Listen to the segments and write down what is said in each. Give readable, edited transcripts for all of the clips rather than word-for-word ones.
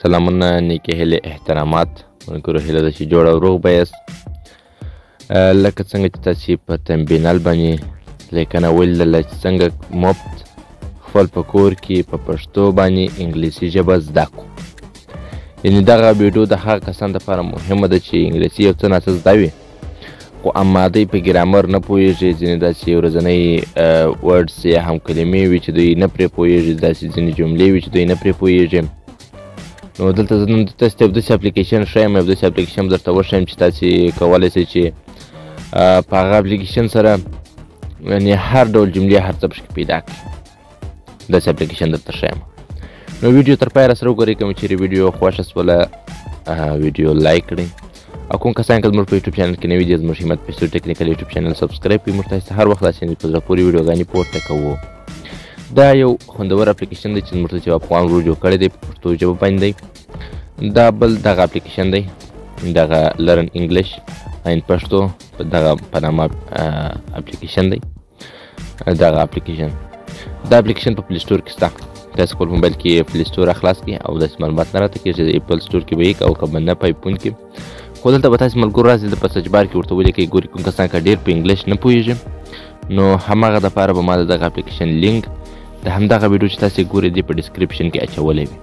سلامونه، نیکې هیلې، احترامات. ملګرو هیله ده چې جوړ او روغ به یاست. لکه څنګه چې تاسې په تمبینل باندې لیکنه ولیدله چې څنګه مفت خپل په کور کې په پښتو باندې انګلیسي ژبه زده کړو. یعنې دغه ویډیو د هغه کسانو لپاره مهمه ده چې انګلیسي یو څه ناڅه زده وي، خو اما دوی په ګرامر نه پوهېږي. ځینې داسې ورځنۍ ورډس یا هم کلمې وي چې دوی نه پرې پوهېږي، داسې ځینې جملې وي چې دوی نه پرې پوهېږي. نو دلته زه نن تاسو ته یو داسې اپلیکیشن ښیم، یو داسې اپلیکیشن درته وښیم چې تاسې کولی شئ چې په هغه اپلیکیشن سره یعنې هر ډول جملې هر څه پکې پیدا کړئ. داسې اپلیکیشن درته ښیم. نو ویډیو تر پایه راسره وګورئ. کوم چیرې ویډیو خوښه شوله ویډیو لایک کړئ، او کوم کسان که زموږ په یوټیوب چینل کې نوي دي، زموږ همت پیسو ټیکنیکل یوټیوب چینل سبسکرایب کړئ. موږ تاسو ته هر وخت داسې په زړه پورې ویډیوګانې پورته کوو. دا یو خوندور اپلیکیشن دی چې زموږ ته چې افغان ورو جوړ کړی دی، په پښتو ژبه باندې دی. دا بل دغه اپلیکیشن دی، دغه لرن انګلیش ان پښتو دغه په نامه اپلیکیشن دی. دغه اپلیکیشن په پلی سټور کې شته. تاسو خپل موبایل کې پلی سټور خلاص کړئ او داسې معلومات نه راته کېږي چې اپل سټور کې به یې او که به نه په ایفون کې. خو دلته به تاسې ملګرو راسئ، د په سرچ بار کې ورته ولیکئ. ګورئ کوم کسان که ډېر په انګلیش نه پوهېږي، نو هماغه دپاره به ما د دغه اپلیکیشن لینک د همدغه ویډیو چې تاسې ګورئ دی په ډسکرپشن کې اچولی وي.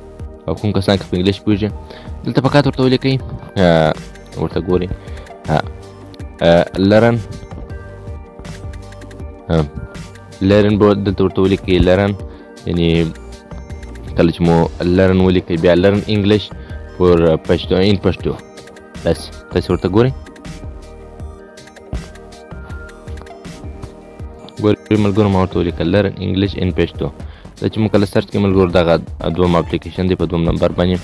او کوم کسان که په انګلیش پوهېږي دلته فقط ورته ولیکئ، ورته ګورئ لرن به دلته ورته ولیکئ لرن، یعنې کله چې مو لرن ولیکئ بیا لرن انګلیش فور پښتو ان پښتو. تاسې ورته ګورئ ملګرو، ما ورته ولیکل لرن انګلیش ان پښتو. دا چې مو کله سرچ کړئ ملګرو، دغه دوم اپلیکیشن دی په دوم نمبر باندې.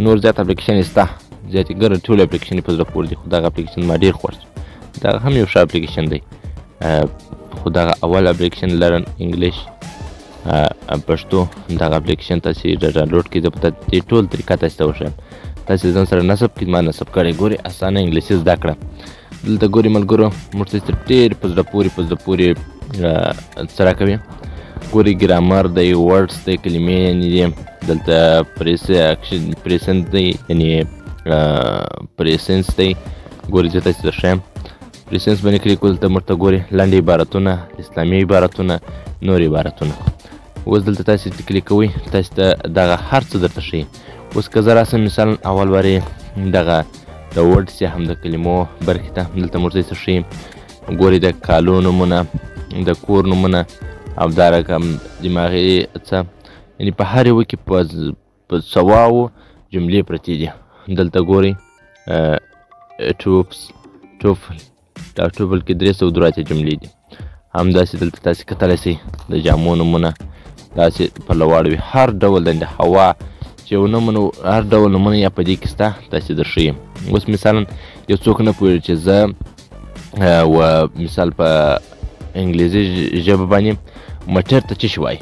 نور زیات اپلیکیشن شته، زیاتې ګڼې ټول اپلیکیشن په زړه پورې دي، خو دغه اپلیکیشن ما ډېر خوښ دی. دغه هم یو ښه اپلیکیشن دی، خو دغه اول اپلیکیشن لرن انګلیش پښتو دغه اپلیکیشن تاسې ډاونلوډ کړئ. زه به دې ټول طریقه تاسې ته وښیم. تاسې ځان سره نصب کړئ، ما نصب کړی. ګورئ اسانه انګلیسي زده کړه. دلته ګورئ ملګرو، موږ تاسې ته ډېر په زړه پورې څه راکوي. ګورئ ګرامر دی، ورډس دی، کلمې یعنې دي. دلته پریسنس دی، یعنې پریسنس دی. ګورئ زه تاسې ته ښیم. پریسنس باندې کلیک کول دلته موږ ته ګورئ لنډ عبارتونه، اسلامي عبارتونه، نور عبارتونه. اوس دلته تاسې کلیک کوئ، تاسې ته دغه هر څه درته ښیي. اوس که زه راسم مثلا اول وارې دغه د ورډس یا هم د کلمو برخې ته، دلته موږ ته څه ښیي. ګورئ د کالو نومونه، د کور نومونه، او دا رقم دماغي څه، یعنې په هر یوه کې په سواو جملې پرتې دي. دلته ګورئ ټوفل، دا ټوفل کې 302 جملې دي. همداسې دلته تاسې کتلی شئ د جامو نومونه، داسې په لواړ وي. هر ډول د هوا چې یو نومونه، هر ډول نومونه یا په دې کې شته، تاسې درښیم. اوس مثلا یو څوک نه پوهېږي چې زه و مثال په انګلیسي ژبه باندې مټر ته څه شی وایي،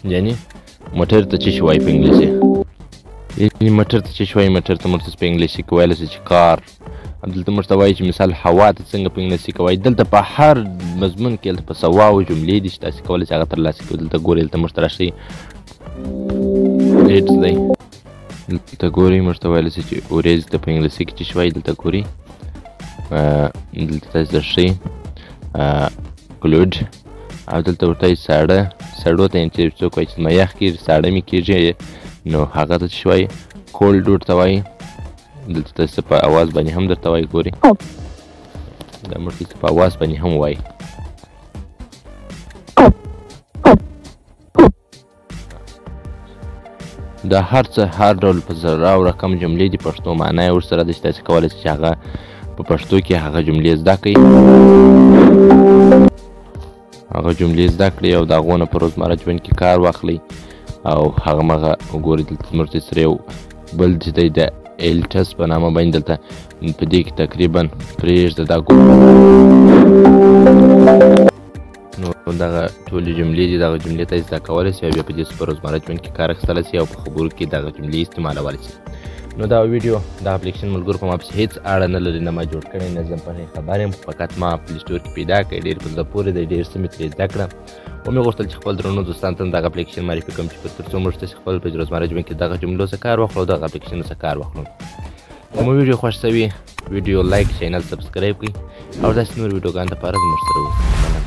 یعنې مټر ته څه شی وایي په انګلیسي، یعنې مټر ته څه شی وایي. مټر ته موږ په انګلیسي کې ویلی شي چې کار. دلته موږ ته وایي چې مثال هوا ته څنګه په انګلیسي کې وایي. دلته په هر مضمون کې دلته په سواو جملې دي چې تاسې کولی شئ هغه ترلاسه کړئ. دلته ګورئ، دلته موږ ته راشئ ریډز دی. دلته ګورئ موږ ته ویلی شي چې اوریز ته په انګلیسي کې څه شی وایي. دلته ګورئ، دلته تاسې درشئ کلود، او دلته ورته وایي ساړه. سړو ته چې څوک وایي چې زما یخ کېږي، ساړه مې کېږي، نو هغه ته څه شی وایي، کولډ ورته وایي. دلته تاسې په اواز باندې هم درته وایي. ګورئ دا موږ ته په اواز باندې هم وایي. دا هر څه هر ډول په زره او رقم جملې دي، پښتو معنا یې ورسره ده چې تاسې کولی شئ چې هغه په پښتو کې هغه جملې زده کړئ، هغه جملې زده کړئ او د هغو نه په روزمره ژوند کې کار واخلئ. او هغه وګورئ دلته زموږ ته سره یو بل چې دی د ایلټس په نامه باندې، دلته په دې کې تقریبا پرېږده دا نو دغه ټولې جملې دي. دغه جملې تاسې زده کولی شئ او بیا په دې په روزمره ژوند کې کار اخیستلی شئ او په خبرو کې دغه جملې استعمالولی شئ. نو دا ویډیو دا اپلیکیشن ملګرو په ما پسې هېڅ اړه نه لري، نه ما جوړ کړی نه ځم پرې خبر یم، فقط ما پلی سټور کې پیدا کړی، ډېر په زړه پورې دی، ډېر څه مې ترې زده کړه او مې غوښتل چې خپل درنو دوستانو ته هم دغه اپلیکیشن معرفي کړم چې تر څو موږ تاسې خپل په روزمره ژوند کې دغه جملو څخه کار واخلو، دغه اپلیکیشنو څخه کار واخلو. که مو ویډیو خوښ شوي ویډیو لایک، چینل سبسکرایب کړئ او داسې نور ویډیوګانو دپاره زموږ سره اوسئ.